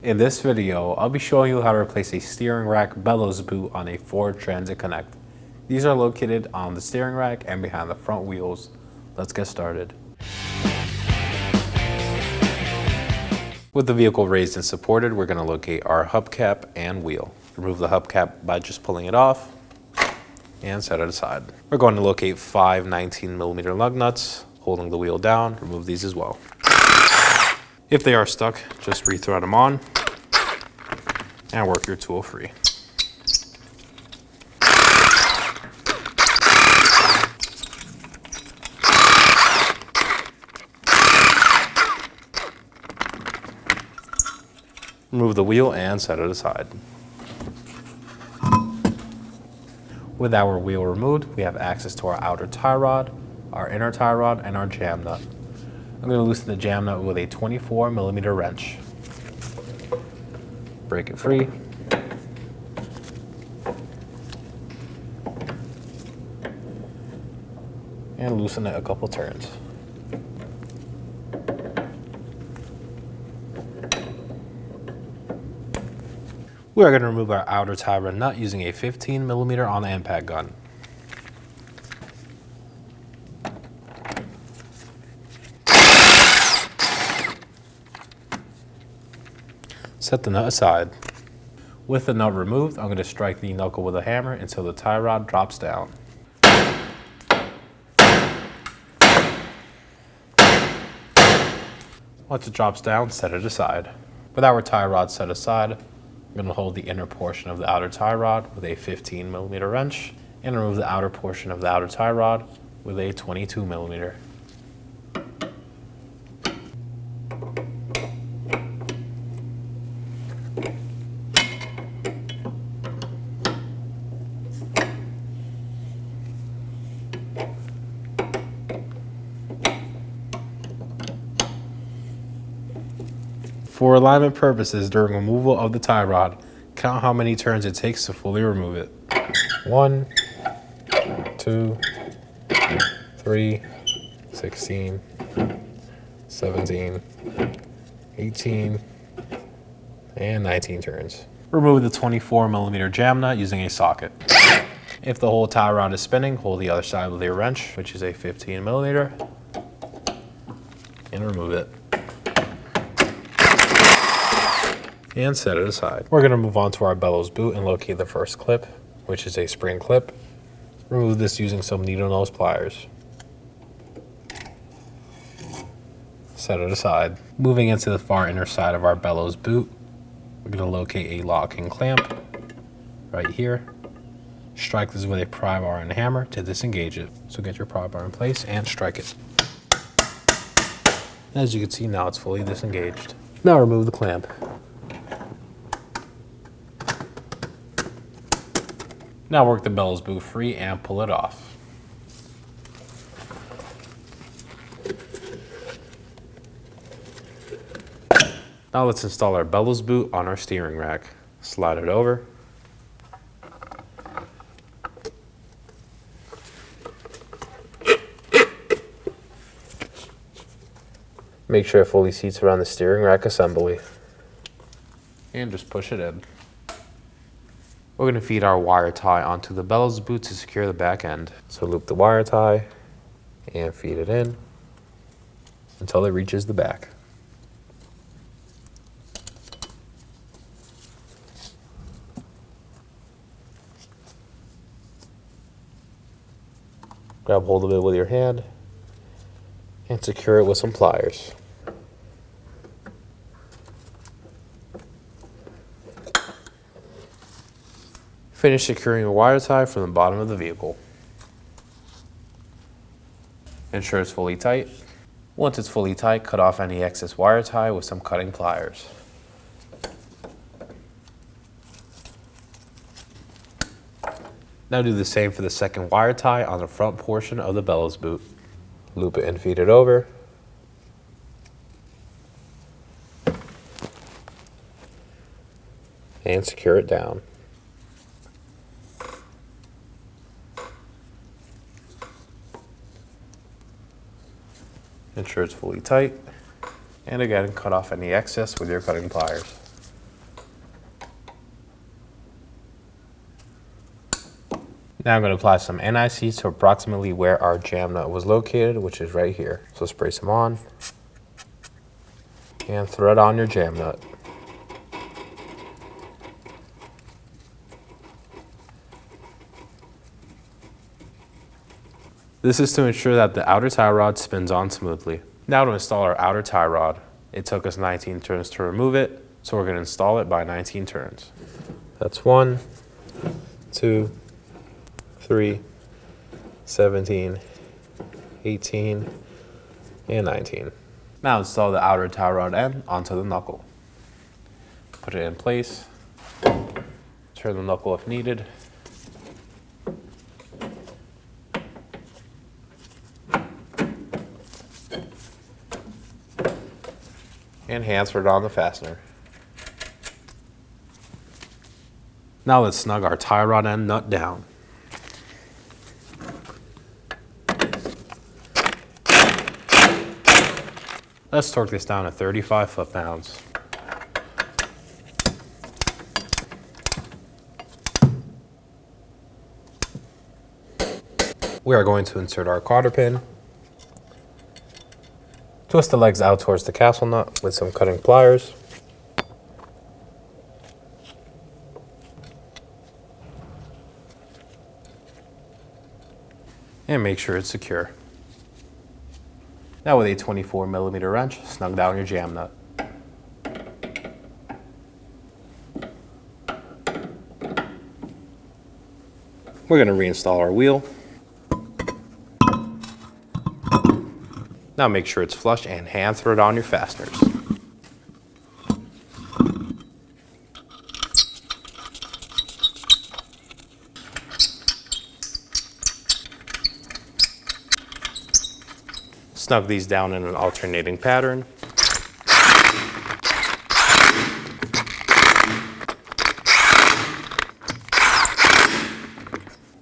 In this video, I'll be showing you how to replace a steering rack bellows boot on a Ford Transit Connect. These are located on the steering rack and behind the front wheels. Let's get started. With the vehicle raised and supported, we're going to locate our hubcap and wheel. Remove the hubcap by just pulling it off and set it aside. We're going to locate 5 19mm lug nuts, holding the wheel down. Remove these as well. If they are stuck, just re-thread them on and work your tool free. Remove the wheel and set it aside. With our wheel removed, we have access to our outer tie rod, our inner tie rod, and our jam nut. I'm going to loosen the jam nut with a 24mm wrench. Break it free. And loosen it a couple turns. We are going to remove our outer tie rod nut using a 15mm on the impact gun. Set the nut aside. With the nut removed, I'm going to strike the knuckle with a hammer until the tie rod drops down. Once it drops down, set it aside. With our tie rod set aside, I'm going to hold the inner portion of the outer tie rod with a 15mm wrench and remove the outer portion of the outer tie rod with a 22mm. For alignment purposes, during removal of the tie rod, count how many turns it takes to fully remove it. 1, 2, 3, 16, 17, 18, and 19 turns. Remove the 24mm jam nut using a socket. If the whole tie rod is spinning, hold the other side with a wrench, which is a 15mm, and remove it. And set it aside. We're going to move on to our bellows boot and locate the first clip, which is a spring clip. Remove this using some needle nose pliers. Set it aside. Moving into the far inner side of our bellows boot, we're going to locate a locking clamp right here. Strike this with a pry bar and hammer to disengage it. So get your pry bar in place and strike it. As you can see, now it's fully disengaged. Now remove the clamp. Now work the bellows boot free and pull it off. Now let's install our bellows boot on our steering rack. Slide it over. Make sure it fully seats around the steering rack assembly. And just push it in. We're going to feed our wire tie onto the bellows boot to secure the back end. So loop the wire tie and feed it in until it reaches the back. Grab hold of it with your hand and secure it with some pliers. Finish securing your wire tie from the bottom of the vehicle. Ensure it's fully tight. Once it's fully tight, cut off any excess wire tie with some cutting pliers. Now do the same for the second wire tie on the front portion of the bellows boot. Loop it and feed it over. And secure it down. Ensure it's fully tight. And again, cut off any excess with your cutting pliers. Now I'm going to apply some NIC to approximately where our jam nut was located, which is right here. So spray some on and thread on your jam nut. This is to ensure that the outer tie rod spins on smoothly. Now to install our outer tie rod. It took us 19 turns to remove it, so we're going to install it by 19 turns. That's 1, 2, 3, 17, 18, and 19. Now install the outer tie rod end onto the knuckle. Put it in place. Turn the knuckle if needed. And hand-thread on the fastener. Now let's snug our tie rod end nut down. Let's torque this down to 35 foot-pounds. We are going to insert our cotter pin. Twist the legs out towards the castle nut with some cutting pliers. And make sure it's secure. Now with a 24mm wrench, snug down your jam nut. We're going to reinstall our wheel. Now make sure it's flush and hand thread on your fasteners. Snug these down in an alternating pattern.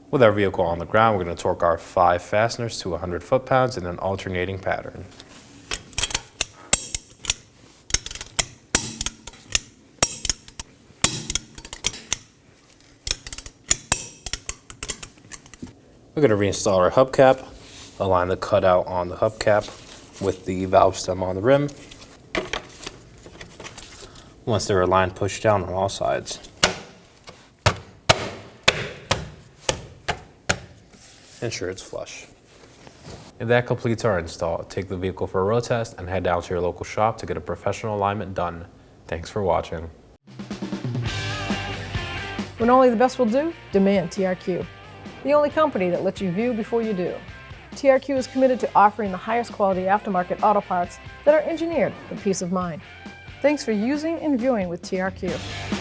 With our vehicle on the ground, we're going to torque our 5 fasteners to 100 foot-pounds in an alternating pattern. We're going to reinstall our hubcap, align the cutout on the hubcap with the valve stem on the rim. Once they're aligned, push down on all sides. Ensure it's flush. And that completes our install. Take the vehicle for a road test and head down to your local shop to get a professional alignment done. Thanks for watching. When only the best will do, demand TRQ. The only company that lets you view before you do. TRQ is committed to offering the highest quality aftermarket auto parts that are engineered for peace of mind. Thanks for using and viewing with TRQ.